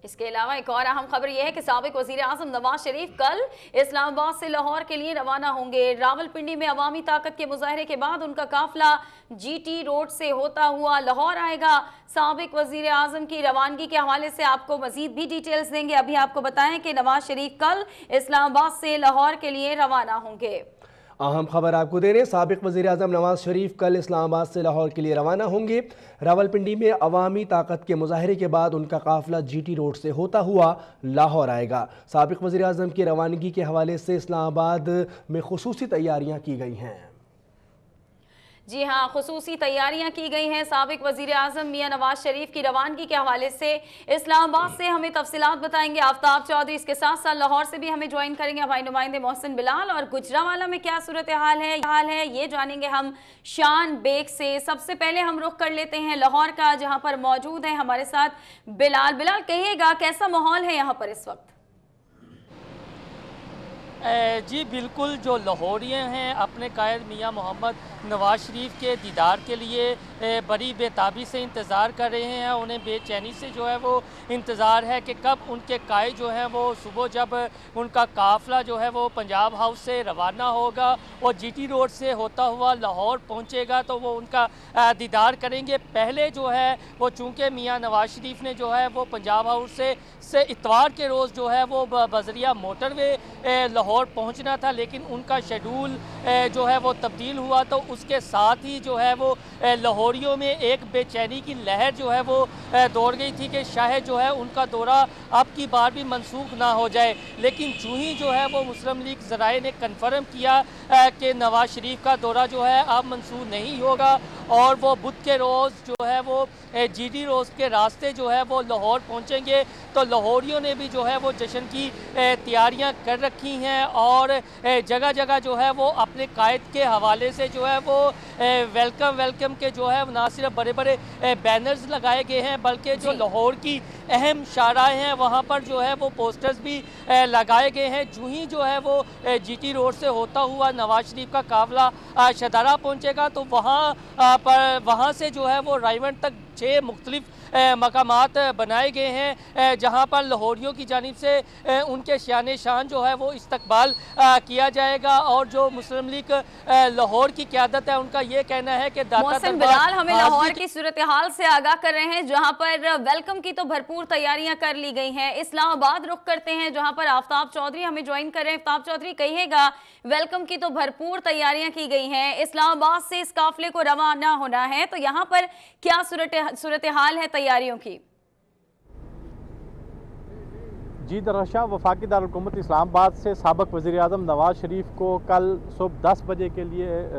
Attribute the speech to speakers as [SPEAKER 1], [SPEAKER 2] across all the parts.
[SPEAKER 1] इसके अलावा एक और अहम खबर यह है कि साबिक वजीर आजम नवाज शरीफ कल इस्लामाबाद से लाहौर के लिए रवाना होंगे। रावलपिंडी में अवामी ताकत के मुजाहरे के बाद उनका काफिला GT रोड से होता हुआ लाहौर आएगा। साबिक वजीर आजम की रवानगी के हवाले से आपको मजीद भी डिटेल्स देंगे। अभी आपको बताएं कि नवाज शरीफ कल इस्लामाबाद से लाहौर के लिए रवाना होंगे।
[SPEAKER 2] अहम खबर आपको दे रहे हैं, साबिक वज़ीर आज़म नवाज शरीफ कल इस्लामाबाद से लाहौर के लिए रवाना होंगे। रावलपिंडी में अवामी ताकत के मुजाहरे के बाद उनका काफिला GT रोड से होता हुआ लाहौर आएगा। साबिक वज़ीर आज़म की रवानगी के हवाले से इस्लामाबाद में खुसूसी तैयारियां की गई हैं।
[SPEAKER 1] जी हाँ, खुसूसी तैयारियां की गई हैं। साबिक वजीर आजम मियां नवाज शरीफ की रवानगी के हवाले से इस्लामाबाद से हमें तफसीलात बताएंगे आफ्ताब चौधरी। इसके साथ साथ लाहौर से भी हमें ज्वाइन करेंगे हमारे नुमाइंदे मोहसिन बिलाल। और गुजरांवाला में क्या सूरत हाल है ये जानेंगे हम शान बेग से। सबसे पहले हम रुख कर लेते हैं लाहौर का, जहाँ पर मौजूद है हमारे साथ बिलाल। बिलाल, कहिएगा कैसा माहौल है यहाँ पर इस वक्त?
[SPEAKER 3] जी बिल्कुल, जो लाहौरियाँ हैं अपने कायद मियाँ मोहम्मद नवाज शरीफ के दीदार के लिए बड़ी बेताबी से इंतज़ार कर रहे हैं। उन्हें बेचैनी से जो है वो इंतज़ार है कि कब उनके कायद जो है वो सुबह जब उनका काफ़िला जो है वो पंजाब हाउस से रवाना होगा और GT रोड से होता हुआ लाहौर पहुंचेगा तो वो उनका दीदार करेंगे। पहले जो है वो चूँकि मियाँ नवाज शरीफ ने जो है वो पंजाब हाउस से इतवार के रोज़ जो है वो बजरिया मोटरवे लाहौर पहुंचना था, लेकिन उनका शेड्यूल जो है वो तब्दील हुआ। तो उसके साथ ही जो है वो लाहौरियों में एक बेचैनी की लहर जो है वो दौड़ गई थी कि शायद जो है उनका दौरा अब की बार भी मनसूख ना हो जाए। लेकिन जूँ ही जो है वो मुस्लिम लीग ज़राए ने कन्फर्म किया कि नवाज शरीफ का दौरा जो है अब मनसूख नहीं होगा और वो बुध के रोज़ जो है वो GT रोड के रास्ते जो है वो लाहौर पहुंचेंगे। तो लाहौरियों ने भी जो है वो जश्न की तैयारियां कर रखी हैं और जगह जगह जो है वो अपने कायद के हवाले से जो है वो वेलकम के जो है ना सिर्फ बड़े बड़े बैनर्स लगाए गए हैं बल्कि जो लाहौर की अहम शाहराएँ हैं वहाँ पर जो है वो पोस्टर्स भी लगाए गए हैं। जूँ ही जो है वो GT रोड से होता हुआ नवाज शरीफ का काफिला शदारा पहुँचेगा तो वहाँ से जो है वो रायवंड तक 6 मुख्तलिफ मकामात बनाए गए हैं जहां पर लाहौरियों की जानिब से उनके शान शान जो है वो इस्तकबाल किया जाएगा। और जो मुस्लिम लीग लाहौर की क़यादत है उनका ये कहना है कि
[SPEAKER 1] मोहसिन बिलाल हमें लाहौर की सूरत हाल से आगाह कर रहे हैं, जहां पर वेलकम की तो भरपूर तैयारियां कर ली गई हैं। इस्लामाबाद रुख करते हैं जहां पर आफ्ताब चौधरी हमें ज्वाइन कर रहे हैं। आफ्ताब चौधरी, कहिएगा वेलकम की तो भरपूर तैयारियां की गई हैं, इस्लामाबाद से इस काफिले को रवाना होना है, तो यहाँ पर क्या सूरत हाल है तैयारियों की?
[SPEAKER 4] जी दरअसल वफाकी दारुल-हुकूमत इस्लामाबाद से साबिक वज़ीर आज़म नवाज शरीफ को कल सुबह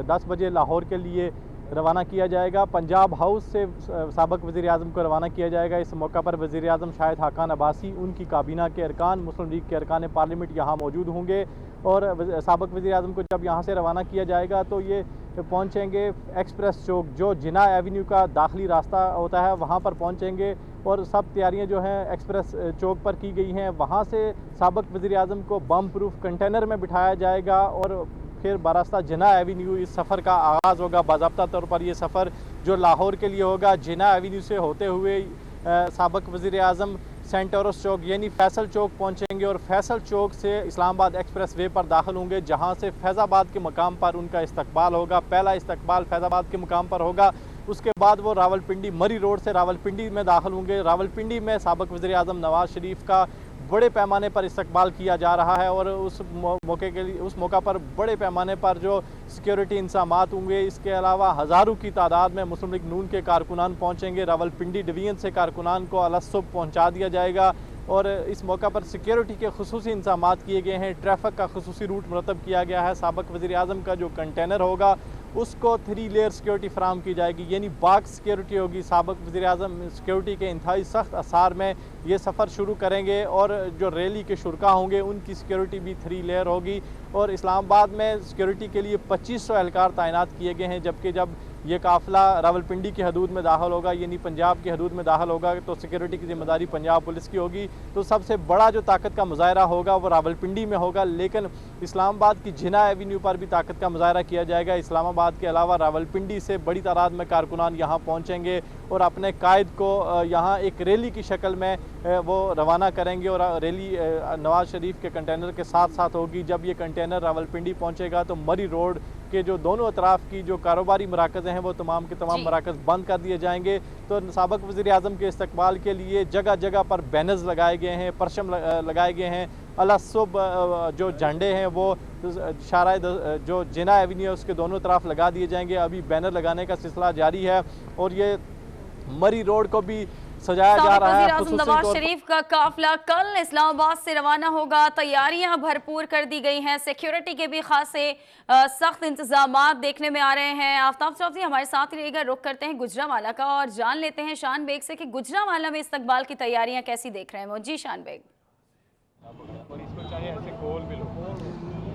[SPEAKER 4] 10 बजे लाहौर के लिए रवाना किया जाएगा। पंजाब हाउस से साबिक वज़ीर आज़म को रवाना किया जाएगा। इस मौका पर वज़ीर आज़म शाहिद हाकान अब्बासी, उनकी काबीना के अरकान, मुस्लिम लीग के अरकान पार्लियामेंट यहाँ मौजूद होंगे। और साबिक वज़ीर आज़म को जब यहाँ से रवाना किया जाएगा तो ये पहुँचेंगे एक्सप्रेस चौक, जो जिना एवेन्यू का दाखिली रास्ता होता है, वहाँ पर पहुँचेंगे। और सब तैयारियां जो हैं एक्सप्रेस चौक पर की गई हैं। वहाँ से साबिक वज़ीर आज़म को बम प्रूफ कंटेनर में बिठाया जाएगा और फिर बरास्ता जिना एवेन्यू इस सफ़र का आगाज़ होगा। बाज़ाब्ता तौर पर ये सफ़र जो लाहौर के लिए होगा, जिना एवेन्यू से होते हुए साबिक वज़ीर आज़म सेंटोरस चौक यानी फैसल चौक पहुंचेंगे और फैसल चौक से इस्लामाबाद एक्सप्रेस वे पर दाखिल होंगे, जहां से फैज़ाबाद के मकाम पर उनका इस्तकबाल होगा। पहला इस्तकबाल फैज़ाबाद के मुकाम पर होगा। उसके बाद वो रावलपिंडी मरी रोड से रावलपिंडी में दाखिल होंगे। रावलपिंडी में साबिक वज़ीर आज़म नवाज शरीफ का बड़े पैमाने पर इस्तकबाल किया जा रहा है और उस मौका पर बड़े पैमाने पर जो सिक्योरिटी इंतज़ामात होंगे। इसके अलावा हज़ारों की तादाद में मुस्लिम लीग नून के कारकुनान पहुँचेंगे। रावलपिंडी डिवीज़न से कारकुनान को अलसुब पहुँचा दिया जाएगा और इस मौका पर सिक्योरिटी के खुसूसी इंतज़ामात किए गए हैं। ट्रैफिक का खुसूसी रूट मुरतब किया गया है। साबिक वज़ीर आज़म का जो कंटेनर होगा उसको 3 लेयर सिक्योरिटी फराम की जाएगी, यानी बाग सिक्योरिटी होगी। साबिक वज़ीर आज़म सिक्योरिटी के इंतहाई सख्त असार में ये सफ़र शुरू करेंगे और जो रैली के शुरका होंगे उनकी सिक्योरिटी भी 3 लेयर होगी। और इस्लामाबाद में सिक्योरिटी के लिए 2500 एहलकार तैनात किए गए हैं, जबकि जब ये काफ़िला रावलपिंडी की हदूद में दाखिल होगा यानी पंजाब की हदूद में दाखिल होगा तो सिक्योरिटी की जिम्मेदारी पंजाब पुलिस की होगी। तो सबसे बड़ा जो ताकत का मुजाहरा होगा वो रावलपिंडी में होगा, लेकिन इस्लामाबाद की जिना एवेन्यू पर भी ताकत का मुजाहरा किया जाएगा। इस्लामाबाद के अलावा रावलपिंडी से बड़ी तादाद में कारकुनान यहाँ पहुँचेंगे और अपने कायद को यहाँ एक रैली की शक्ल में वो रवाना करेंगे। और रैली नवाज शरीफ के कंटेनर के साथ साथ होगी। जब ये कंटेनर रावलपिंडी पहुँचेगा तो मरी रोड के जो दोनों अतराफ की जो कारोबारी मराकज़ हैं वो तमाम के तमाम मराकज़ बंद कर दिए जाएंगे। तो साबिक़ वज़ीर आज़म के इस्तकबाल के लिए जगह जगह पर बैनर्स लगाए गए हैं, परचम लगाए गए हैं। अलसुब जो झंडे हैं वो शाराय जो जिना एवेन्यू उसके दोनों तरफ लगा दिए जाएंगे। अभी बैनर लगाने का सिलसिला जारी है और ये मरी रोड को भी सजाया जा रहा है।
[SPEAKER 1] नवाज शरीफ का काफिला कल इस्लामाबाद से रवाना होगा। तैयारियां भरपूर कर दी गई हैं। सिक्योरिटी के भी खासे सख्त इंतजामात देखने में आ रहे हैं। आफ्ताब चौधरी हमारे साथ रहेगा। रुख करते हैं गुजरांवाला का और जान लेते हैं शान बेग से कि गुजरांवाला में इस्तकबाल की तैयारियां कैसी देख रहे हैं। जी शान बेग।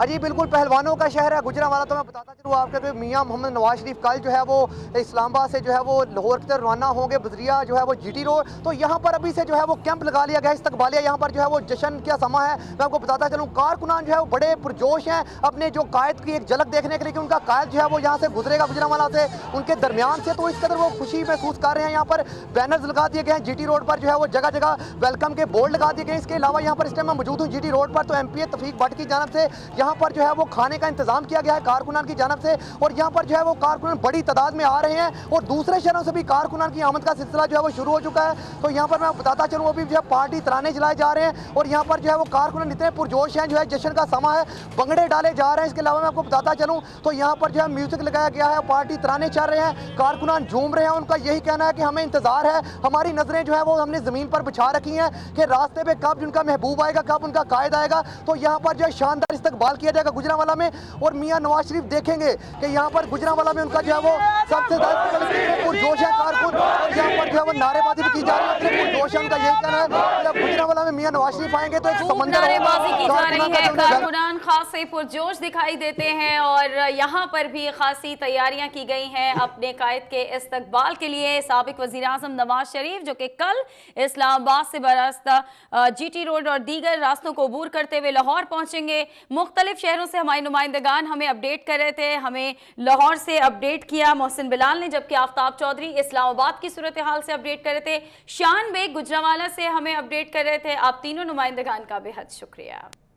[SPEAKER 5] अजी बिल्कुल पहलवानों का शहर है गुजरांवाला। तो मैं बताता चलूँ आपके मियां मोहम्मद नवाज शरीफ कल जो है वो इस्लामाबाद से जो है वो लाहौर की तरफ रवाना होंगे। बजरिया जो है वो जीटी रोड। तो यहाँ पर अभी से जो है वो कैंप लगा लिया गया है। इस्तकबालिया यहाँ पर जो है वो जश्न का समा है। मैं आपको बताता चलूँ कारकुनान जो है वो बड़े पुरजोश हैं अपने जो कायद की एक झलक देखने के लिए कि उनका कायद जो है वो यहाँ से गुजरेगा गुजरांवाला से उनके दरमियान से। तो इस कदर वो खुशी महसूस कर रहे हैं। यहाँ पर बैनर्स लगा दिए गए हैं। जीटी रोड पर जो है वो जगह जगह वेलकम के बोर्ड लगा दिए गए हैं। इसके अलावा यहाँ पर इस टाइम मैं मौजूद हूँ जीटी रोड पर। तो एमपीए तौफीक भट्ट की जानब से यहाँ पर जो है वो खाने का इंतजाम किया गया है कारकुनान की जानब से। और यहाँ पर जो है वो कारकुनान बड़ी तादाद में आ रहे हैं और दूसरे शहरों से भी कारकुनान की आमद का सिलसिला जो है वो शुरू हो चुका है। तो यहाँ पर मैं बताता चलूँ अभी जो है पार्टी तराने चलाए जा रहे हैं और यहाँ पर जो है वो कारकुनान इतने पुरजोश हैं। जो है जश्न का समा है, भंगड़े डाले जा रहे हैं। इसके अलावा मैं आपको बताता चलूँ तो यहाँ पर जो है म्यूजिक लगाया गया है, पार्टी तराने चल रहे हैं, कारकुनान झूम रहे हैं। उनका यही कहना है कि हमें इंतजार है, हमारी नजरें जो है वो हमने जमीन पर बिछा रखी हैं कि रास्ते पे कब उनका महबूब आएगा, कब उनका कायद आएगा। तो यहाँ पर जो है शानदार इस्तकबाल किया जाएगा गुजरांवाला में। और मियां नवाज शरीफ देखेंगे कि यहाँ पर गुजरांवाला में उनका जो है वो सबसे पुरजोश है कारकुन। और यहाँ पर जो है वो नारेबाजी भी की जा रही है, पुरजोश है। उनका यही कहना है जब गुजरांवाला में मियां नवाज शरीफ आएंगे तो एक समंदर
[SPEAKER 1] नारेबाजी की जा रही है। कारकुनान खासे पुरजोश दिखाई देते हैं और यहाँ पर भी खासी तैयारियां की गई हैं अपने कायद के इस्तकबाल के लिए। साबिक वजीर आजम नवाज शरीफ जो कि कल इस्लामाबाद से बरास्ता जीटी रोड और दीगर रास्तों को अबूर करते हुए लाहौर पहुंचेंगे। मुख्तलिफ शहरों से हमारे नुमाइंदगान हमें अपडेट कर रहे थे। हमें लाहौर से अपडेट किया मोहसिन बिलाल ने, जबकि आफ्ताब चौधरी इस्लामाबाद की सूरत हाल से अपडेट कर रहे थे। शान बेग गुजरांवाला से हमें अपडेट कर रहे थे। आप तीनों नुमाइंदगान का बेहद शुक्रिया।